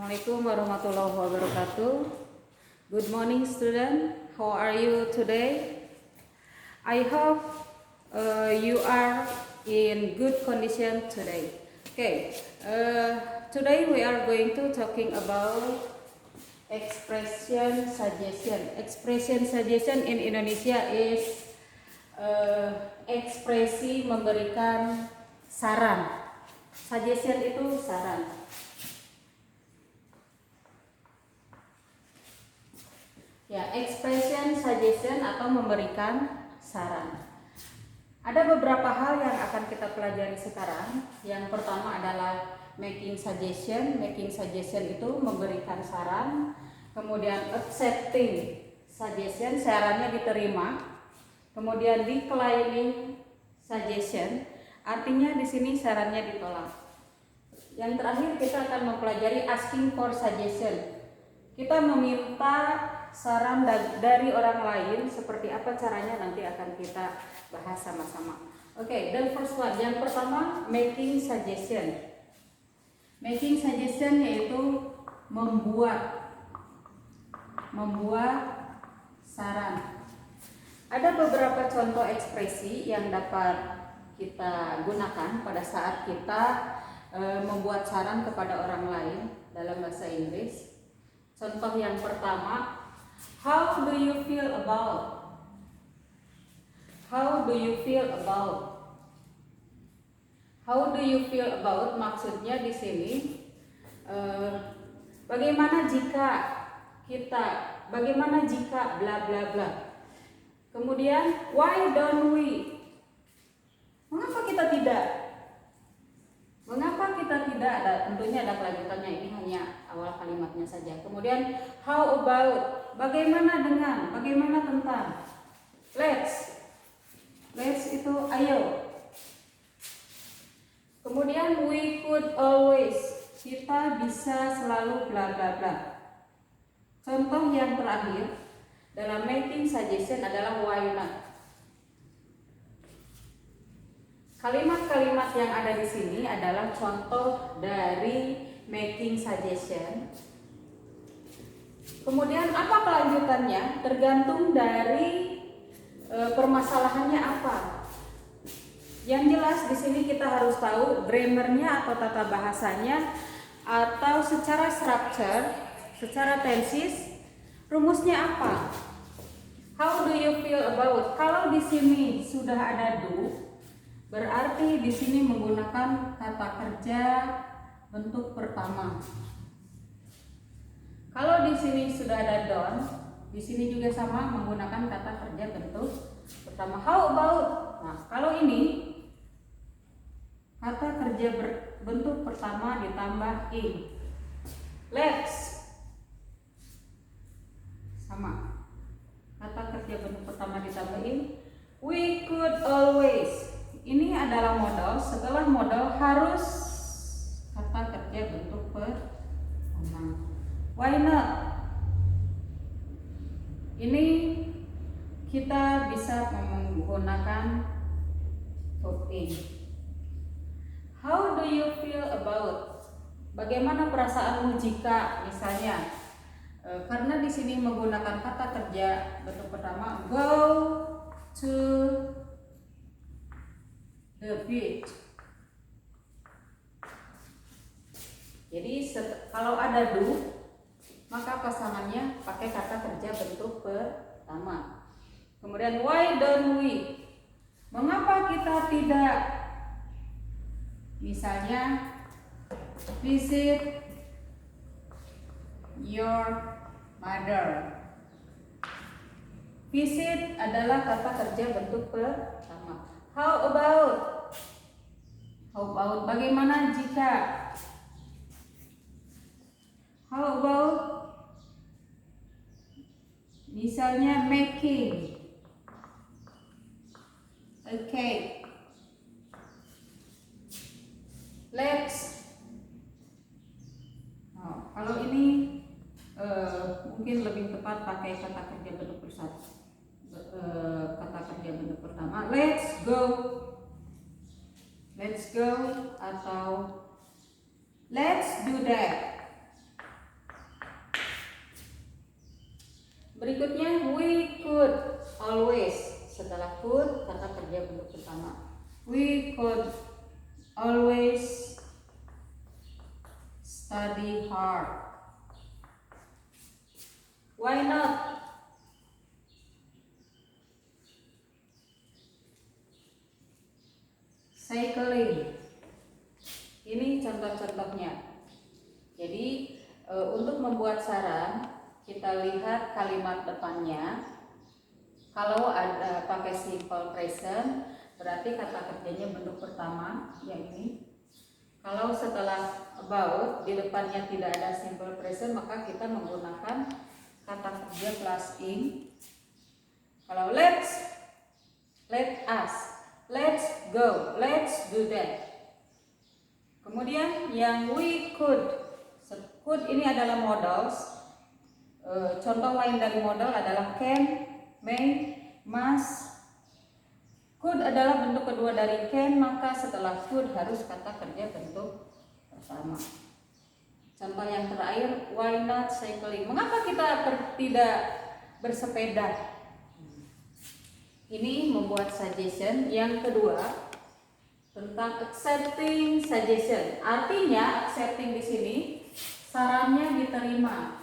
Assalamualaikum warahmatullahi wabarakatuh. Good morning, student. How are you today? I hope you are in good condition today. Okay. Today we are going to talking about expression suggestion. Expression suggestion in Indonesia is ekspresi memberikan saran. Suggestion itu saran. Ya, expression suggestion atau memberikan saran. Ada beberapa hal yang akan kita pelajari sekarang. Yang pertama adalah making suggestion. Making suggestion itu memberikan saran. Kemudian accepting suggestion, sarannya diterima. Kemudian declining suggestion, artinya di sini sarannya ditolak. Yang terakhir kita akan mempelajari asking for suggestion. Kita meminta saran dari orang lain, seperti apa caranya nanti akan kita bahas sama-sama. Oke, the first one, yang pertama making suggestion. Making suggestion yaitu membuat saran. Ada beberapa contoh ekspresi yang dapat kita gunakan pada saat kita membuat saran kepada orang lain dalam bahasa Inggris. Contoh yang pertama, how do you feel about? How do you feel about? How do you feel about? Maksudnya di sini, bagaimana jika bla bla bla. Kemudian, why don't we? Mengapa kita tidak? Mengapa kita tidak? Tentunya ada kelanjutannya, ini hanya awal kalimatnya saja. Kemudian how about, bagaimana dengan, bagaimana tentang. Let's itu ayo. Kemudian we could always, kita bisa selalu bla bla bla. Contoh yang terakhir dalam making suggestion adalah why not. Kalimat-kalimat yang ada di sini adalah contoh dari making suggestion. Kemudian apa kelanjutannya? Tergantung dari permasalahannya apa. Yang jelas di sini kita harus tahu grammarnya atau tata bahasanya, atau secara structure, secara tenses, rumusnya apa? How do you feel about? Kalau di sini sudah ada do, berarti di sini menggunakan kata kerja bentuk pertama. Kalau di sini sudah ada don't, di sini juga sama menggunakan kata kerja bentuk pertama. How about? Nah, kalau ini kata kerja bentuk pertama ditambah in. Let's, sama. Kata kerja bentuk pertama ditambah in. We could always. Ini adalah modal. Setelah modal harus kata kerja bentuk pertama. Why not? Ini kita bisa menggunakan verb in. How do you feel about? Bagaimana perasaanmu jika, misalnya, karena di sini menggunakan kata kerja bentuk pertama, go to the beach. Jadi kalau ada do, maka pasangannya pakai kata kerja bentuk pertama. Kemudian why don't we? Mengapa kita tidak? Misalnya visit your mother. Visit adalah kata kerja bentuk pertama. How about? How about? Bagaimana jika? How about? Misalnya making a cake. Let's. Oh, kalau ini mungkin lebih tepat pakai kata kerja bentuk kata kerja bentuk pertama. Let's go. Let's go atau let's do that. Berikutnya we could always. Setelah could, kata kerja bentuk pertama. We could always study hard. Why not? Cycling. Ini contoh-contohnya. Jadi untuk membuat saran, kita lihat kalimat depannya. Kalau ada pakai simple present, berarti kata kerjanya bentuk pertama yang ini. Kalau setelah about di depannya tidak ada simple present, maka kita menggunakan kata kerja plus ing. Kalau let us, let's go, let's do that. Kemudian yang we could ini adalah modals. Contoh lain dari modal adalah can, may, must. Could adalah bentuk kedua dari can, maka setelah could harus kata kerja bentuk pertama. Contoh yang terakhir, why not cycling? Mengapa kita tidak bersepeda? Ini membuat suggestion. Yang kedua tentang accepting suggestion. Artinya accepting di sini sarannya diterima.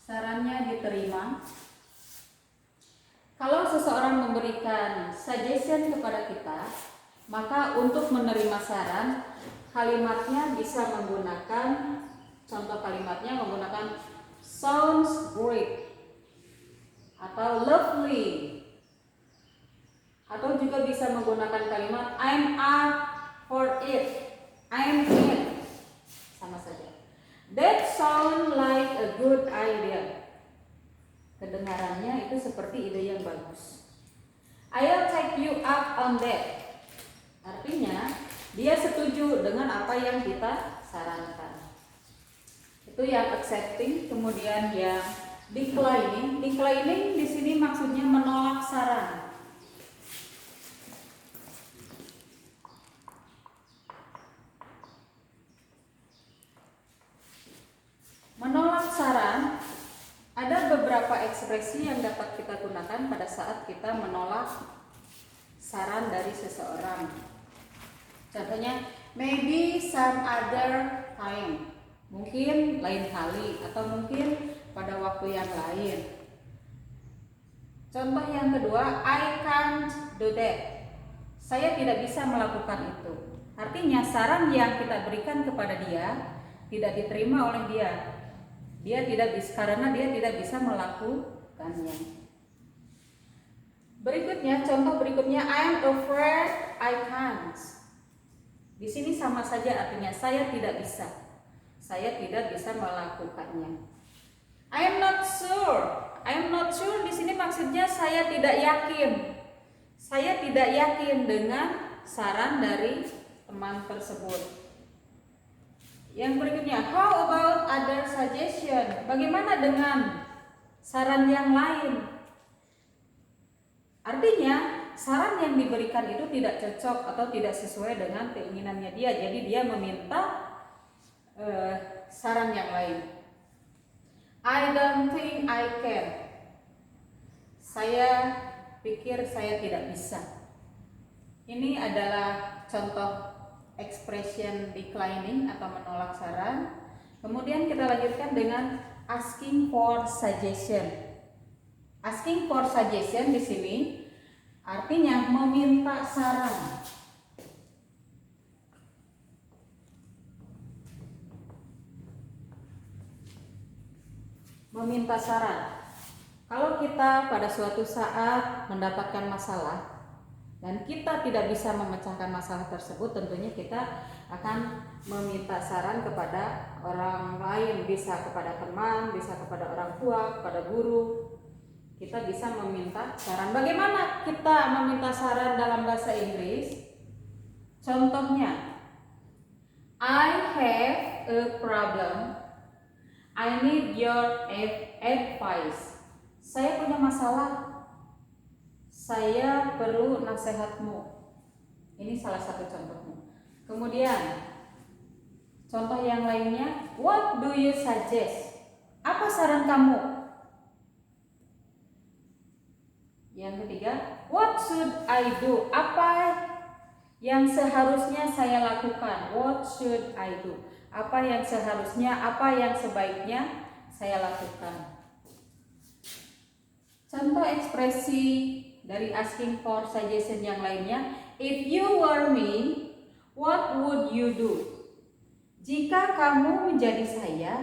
Sarannya diterima. Kalau seseorang memberikan suggestion kepada kita, maka untuk menerima saran, kalimatnya bisa menggunakan, contoh kalimatnya menggunakan sounds great atau lovely, atau juga bisa menggunakan kalimat I'm up for it, I'm in, sama saja. That sound like a good idea. Kedengarannya itu seperti ide yang bagus. I'll take you up on that. Artinya dia setuju dengan apa yang kita sarankan. Itu yang accepting. Kemudian yang declining. Declining di sini maksudnya menolak saran. Menolak saran, ada beberapa ekspresi yang dapat kita gunakan pada saat kita menolak saran dari seseorang. Contohnya, maybe some other time. Mungkin lain kali atau mungkin pada waktu yang lain. Contoh yang kedua, I can't do that. Saya tidak bisa melakukan itu. Artinya saran yang kita berikan kepada dia tidak diterima oleh dia. Dia tidak bisa karena dia tidak bisa melakukannya. Berikutnya, contoh berikutnya, I'm afraid I can't. Di sini sama saja artinya saya tidak bisa. Saya tidak bisa melakukannya. I'm not sure. I'm not sure di sini maksudnya saya tidak yakin. Saya tidak yakin dengan saran dari teman tersebut. Yang berikutnya, how about other suggestion? Bagaimana dengan saran yang lain? Artinya, saran yang diberikan itu tidak cocok atau tidak sesuai dengan keinginannya dia. Jadi dia meminta saran yang lain. I don't think I can. Saya pikir saya tidak bisa. Ini adalah contoh expression declining atau menolak saran. Kemudian kita lanjutkan dengan asking for suggestion. Asking for suggestion di sini artinya meminta saran. Meminta saran. Kalau kita pada suatu saat mendapatkan masalah dan kita tidak bisa memecahkan masalah tersebut, tentunya kita akan meminta saran kepada orang lain, bisa kepada teman, bisa kepada orang tua, kepada guru. Kita bisa meminta saran. Bagaimana kita meminta saran dalam bahasa Inggris? Contohnya, I have a problem. I need your advice. Saya punya masalah. Saya perlu nasihatmu. Ini salah satu contohnya. Kemudian Contoh yang lainnya, what do you suggest? Apa saran kamu? Yang ketiga, what should I do? Apa yang seharusnya saya lakukan? What should I do? Apa yang seharusnya, apa yang sebaiknya saya lakukan? Contoh ekspresi dari asking for suggestion yang lainnya, if you were me, what would you do? Jika kamu menjadi saya,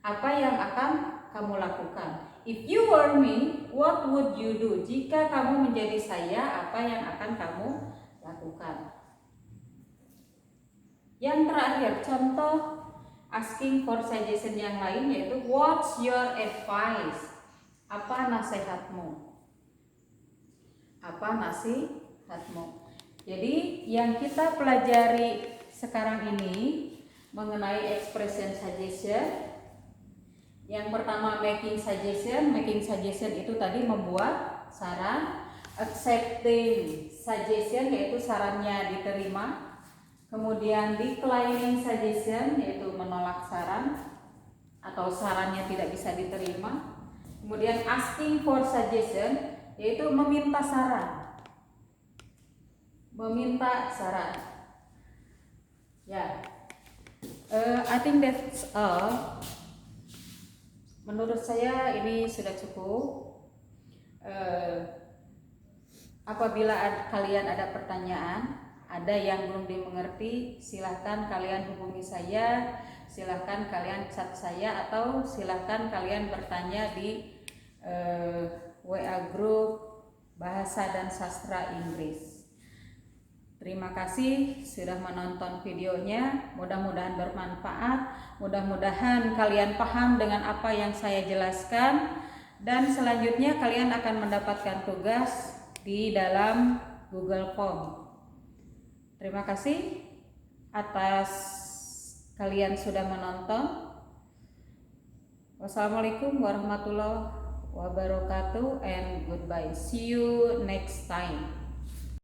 apa yang akan kamu lakukan? If you were me, what would you do? Jika kamu menjadi saya, apa yang akan kamu lakukan? Yang terakhir, contoh asking for suggestion yang lain yaitu what's your advice? Apa nasihatmu? Apa nasihatmu? Jadi yang kita pelajari sekarang ini mengenai expression suggestion. Yang pertama making suggestion. Making suggestion itu tadi membuat saran. Accepting suggestion yaitu sarannya diterima. Kemudian declining suggestion yaitu menolak saran atau sarannya tidak bisa diterima. Kemudian asking for suggestion yaitu meminta saran. Meminta saran. Ya. I think that's all. Menurut saya ini sudah cukup. Apabila kalian ada pertanyaan, ada yang belum dimengerti, silahkan kalian hubungi saya, silahkan kalian chat saya, atau silahkan kalian bertanya di WA Group Bahasa dan Sastra Inggris. Terima kasih sudah menonton videonya, mudah-mudahan bermanfaat, mudah-mudahan kalian paham dengan apa yang saya jelaskan, dan selanjutnya kalian akan mendapatkan tugas di dalam Google Form. Terima kasih atas kalian sudah menonton. Wassalamualaikum warahmatullahi wabarakatuh and goodbye. See you next time.